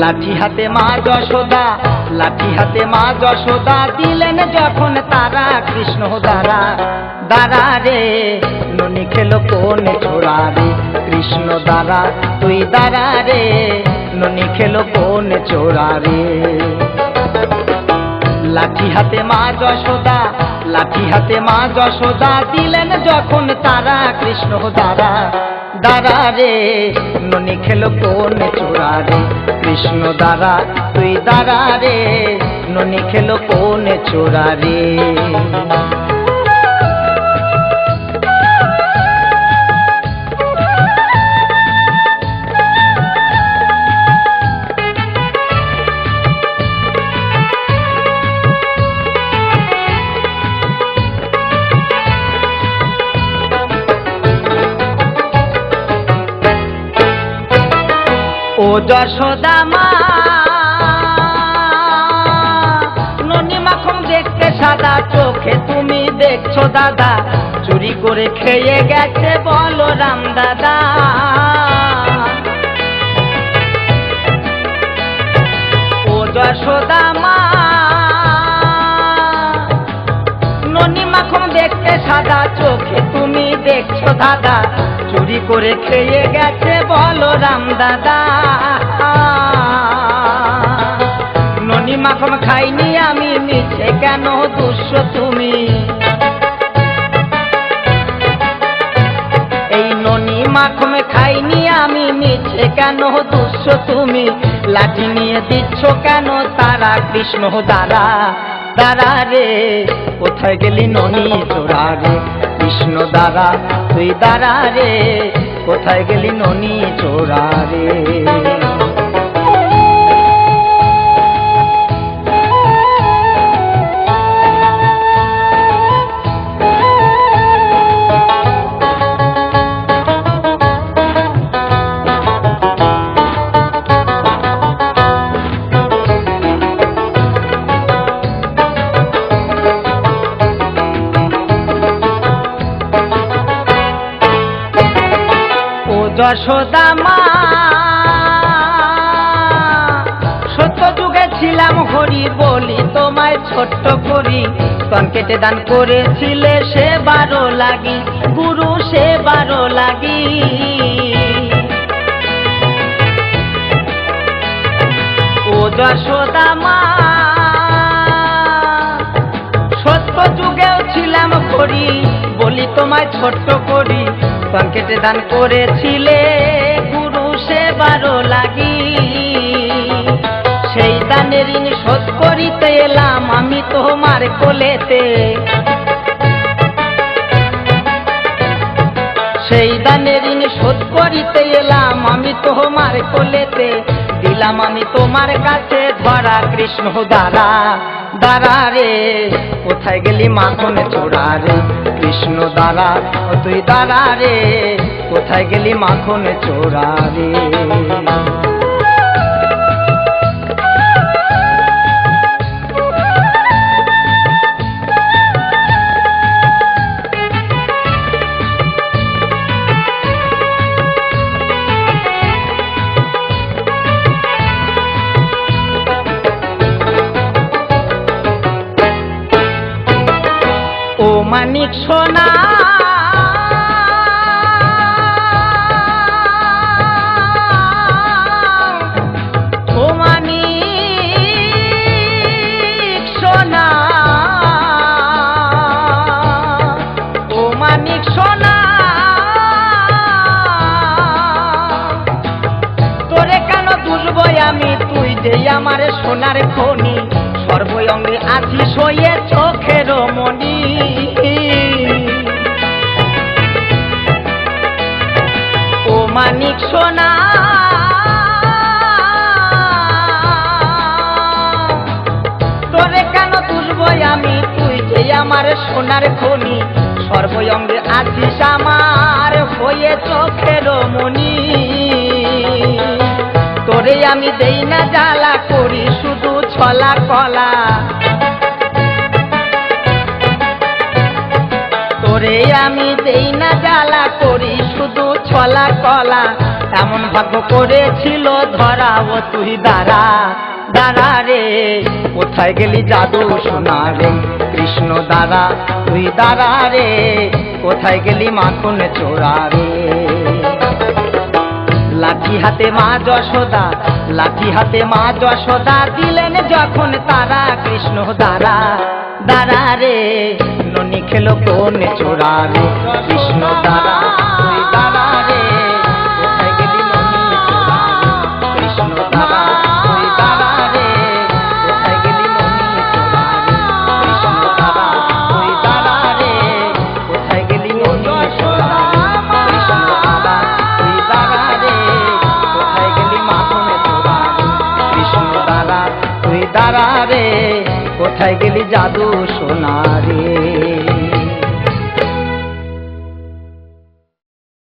লাঠি হাতে মা যশোদা, লাঠি হাতে মা যশোদা দিলেন যখন তারা কৃষ্ণ দ্বারা। দ্বারা রে ননি খেলো কোন ছোড়া রে, কৃষ্ণ দ্বারা তুই দ্বারা রে ননি খেলো কোন ছোড়া রে। লাঠি হাতে মা যশোদা, লাঠি হাতে মা যশোদা দিলেন যখন তারা কৃষ্ণ দ্বারা। দ্বারা রে ননি খেলো কোন ছোড়া রে, কৃষ্ণ দ্বারা তুই দ্বারা রে ননি খেলো কোন ছোড়া রে। ও যশোদা মা ননি মাখন দেখতে সাদা, চোখে তুমি দেখছো দাদা চুরি করে খেয়ে গেছে বলরাম দাদা। ও যশোদা মা ননি মাখন দেখতে সাদা, চোখে তুমি দেখছো দাদা চুরি করে খেয়ে গেছে বলরাম দাদা। ননি মাখন খাইনি আমি, মিছে কেন দুষ্য তুমি। এই ননি মাখন খাইনি আমি, মিছে কেন দুষ্য তুমি। লাঠি নিয়ে দিচ্ছ কেন তারা কৃষ্ণ দ্বারা। দ্বারা রে কোথায় গেলি ননি চোরা রে, কৃষ্ণ দ্বারা তুই দ্বারা রে কোথায় গেলি ননি চোরা রে। যশোদা মা সত্য যুগে ছিলাম হরি বলি তোমায় ছোট্ট করি। স্তন কেটে দান করেছিলে সে 12 লাগি, গুরু সে 12 লাগি। ও যশোদা মা সত্য যুগেও ছিলাম হরি বলি তোমায় ছোট্ট করি। স্তন কেটে দান করেছিলে গুরু সে 12 লাগি। সেই দানের ঋণ শোধ করিতে এলাম আমি তোমার কোলেতে। সেই দানের ঋণ শোধ করিতে এলাম আমি তোমার কোলেতে। দিলাম আমি তোমার কাছে ধরা কৃষ্ণ দ্বারা। দ্বারা রে কোথায় গেলি মাখন ছোড়া রে, কৃষ্ণ দ্বারা তুই দ্বারা রে কোথায় গেলি মাখন ছোড়া রে। ও মানিক সোনা ও মানিক সোনা ও মানিক সোনা তোরে কেন দুলব আমি, তুই যে আমার সোনার খনি। সর্বঙ্গে আছি সয়ে চোখের মনি। ও মানিক সোনা তোরে কেন তুলব আমি, তুই যে আমার সোনার খনি। সর্বঙ্গে আছিস আমার হয়ে চোখের মনি। তোরে আমি দেই না জ্বালা, করি শুধু ছলা কলা। তোরে আমি দেই না জ্বালা, করি শুধু ছলা কলা। এমন ভাগ্য করেছিল ধরা ও তুই দাঁড়া দাঁড়া রে, কোথায় গেলি জাদু সোনা রে কৃষ্ণ দাঁড়া তুই দাঁড়া রে, কোথায় গেলি মাখন চোরা রে। লাঠি হাতে মা যশোদা, লাঠি হাতে মা যশোদা দিলেন যখন তারা কৃষ্ণ দাঁড়া দাঁড়া রে, ননি খেলো কোন চোরা রে কৃষ্ণ দাঁড়া তুই দাঁড়া রে, কোথায় গেলি ননি চোরা রে কৃষ্ণ দাঁড়া তুই দাঁড়া রে, কোথায় গেলি ননি চোরা রে কৃষ্ণ দাঁড়া তুই দাঁড়া রে, কোথায় গেলি ননি চোরা রে কৃষ্ণ দাঁড়া তুই দাঁড়া রে, কোথায় গেলি মাখন চোরা রে কৃষ্ণ দাঁড়া তুই দাঁড়া রে, কোথায় গেলি জাদু সোনা রে।